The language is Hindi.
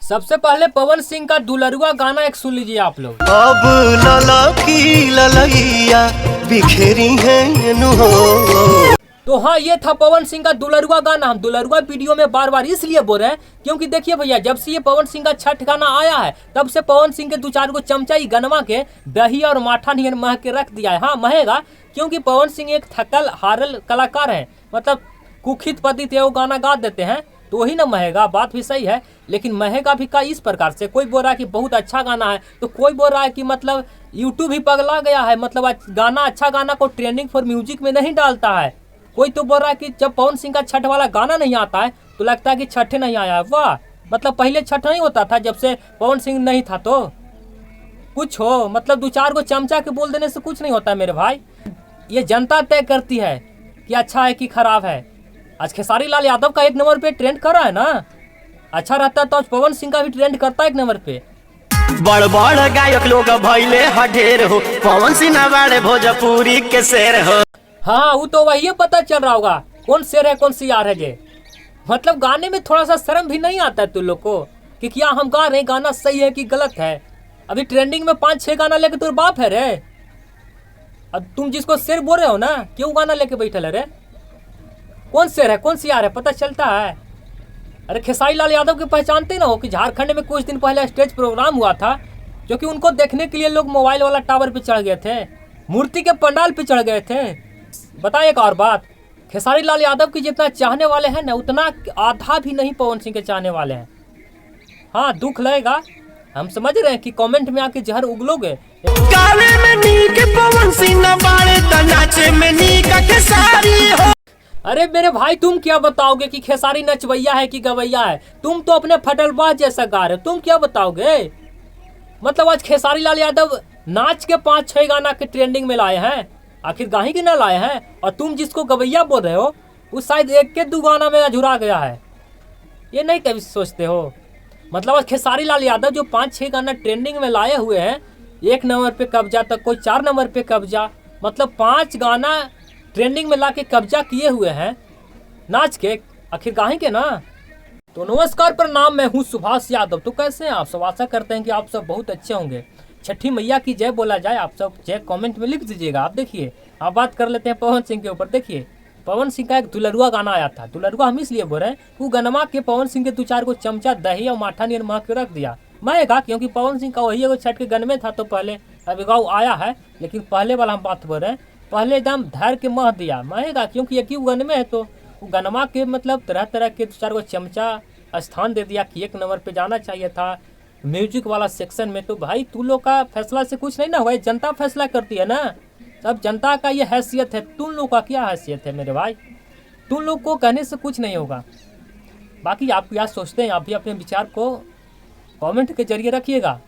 सबसे पहले पवन सिंह का दुलरुआ गाना एक सुन लीजिए आप लोग। अब लला की ललैया बिखरी है नुहो। तो हाँ, ये था पवन सिंह का दुलरुआ गाना। हम दुलरुआ वीडियो में बार बार इसलिए बोल रहे हैं क्योंकि देखिए भैया, जब से ये पवन सिंह का छठ गाना आया है तब से पवन सिंह के 2-4 गो चमचा ही गनमा के दही और माठा नियन मह के रख दिया है। हाँ, महेगा, क्योंकि पवन सिंह एक थकल हारल कलाकार है, मतलब कुखित पति थे वो गाना गा देते हैं तो वही ना महेगा। बात भी सही है, लेकिन महेगा भी का इस प्रकार से। कोई बोल रहा है कि बहुत अच्छा गाना है, तो कोई बोल रहा है कि मतलब यूट्यूब ही पगला गया है, मतलब गाना अच्छा गाना को ट्रेंडिंग फॉर म्यूजिक में नहीं डालता है। कोई तो बोल रहा है कि जब पवन सिंह का छठ वाला गाना नहीं आता है तो लगता है कि छठ नहीं आया है। वाह, मतलब पहले छठ नहीं होता था जब से पवन सिंह नहीं था। तो कुछ हो, मतलब 2-4 गो चमचा के बोल देने से कुछ नहीं होता है मेरे भाई। ये जनता तय करती है कि अच्छा है कि खराब है। आज खेसारी लाल यादव का 1 नंबर पे ट्रेंड कर रहा है ना, अच्छा रहता तो आज पवन सिंह का भी ट्रेंड करता है 1 नंबर पे। बड़ बड़ गायक लोग भइले हढेर हो, पवन सिंह बाड़े भोजपुरी के शेर हो। हाँ, वो तो वही पता चल रहा होगा कौन शेर है कौन सी यार है जे। मतलब गाने में थोड़ा सा शर्म भी नहीं आता है तुम लोग को कि क्या हम गा रहे हैं, गाना सही है कि गलत है। अभी ट्रेंडिंग में 5-6 गाना लेके तुम बाप है रे। अब तुम जिसको शेर बोल रहे हो ना, क्यों गाना लेके बैठल है रे? कौन शेर है कौन सी यार है पता चलता है? अरे खेसारी लाल यादव के पहचानते ना हो कि झारखंड में कुछ दिन पहले स्टेज प्रोग्राम हुआ था, जो कि उनको देखने के लिए लोग मोबाइल वाला टावर पे चढ़ गए थे, मूर्ति के पंडाल पे चढ़ गए थे। बताइए एक और बात, खेसारी लाल यादव की जितना चाहने वाले हैं ना, उतना आधा भी नहीं पवन सिंह के चाहने वाले हैं। हाँ, दुख लगेगा, हम समझ रहे हैं कि कमेंट में आके जहर उगलोगे। गाने में नीक पवन सिंह बाड़े त नाचे में नीक खेसारी हो। अरे मेरे भाई, तुम क्या बताओगे कि खेसारी नचवैया है कि गवैया है? तुम तो अपने फटलबाज जैसा गा रहे हो, तुम क्या बताओगे? मतलब आज खेसारी लाल यादव नाच के 5-6 गाना के ट्रेंडिंग में लाए हैं, आखिर गाही के ना लाए हैं। और तुम जिसको गवैया बोल रहे हो वो शायद 1-2 गाना में अधूरा गया है, ये नहीं कभी सोचते हो। मतलब आज खेसारी लाल यादव जो 5-6 गाना ट्रेंडिंग में लाए हुए हैं, 1 नंबर पे कब्जा तक, कोई 4 नंबर पे कब्जा, मतलब 5 गाना ट्रेंडिंग में लाके कब्जा किए हुए हैं नाच के, आखिर गाही के ना। तो नमस्कार, प्रणाम, मैं हूँ सुभाष यादव। तो कैसे हैं आप सब? आशा करते हैं कि आप सब बहुत अच्छे होंगे। छठी मैया की जय बोला जाए, आप सब जय कमेंट में लिख दीजिएगा। आप देखिए, आप बात कर लेते हैं पवन सिंह के ऊपर। देखिए, पवन सिंह का एक दुलरुआ गाना आया था। दुलरुआ हम इसलिए बोल रहे हैं, वो गनमा के पवन सिंह के 2-4 गो चमचा दही और माठा नियन मह के रख दिया। मैं कहा क्योंकि पवन सिंह का वही एगो छठ के गनमे था, तो पहले अभी गाँव आया है, लेकिन पहले वाला हम बात बोल रहे हैं, पहले एकदम धैर के मह दिया। महेगा क्योंकि एक ही गनमे है, तो वो गनमा के मतलब तरह तरह के 2-4 गो चमचा स्थान दे दिया कि 1 नंबर पे जाना चाहिए था म्यूजिक वाला सेक्शन में। तो भाई, तू लोग का फैसला से कुछ नहीं ना हुआ, जनता फैसला करती है ना। अब जनता का ये हैसियत है, तुम लोग का क्या हैसियत है मेरे भाई? तुम लोग को कहने से कुछ नहीं होगा। बाकी आप क्या सोचते हैं, आप भी अपने विचार को कमेंट के जरिए रखिएगा।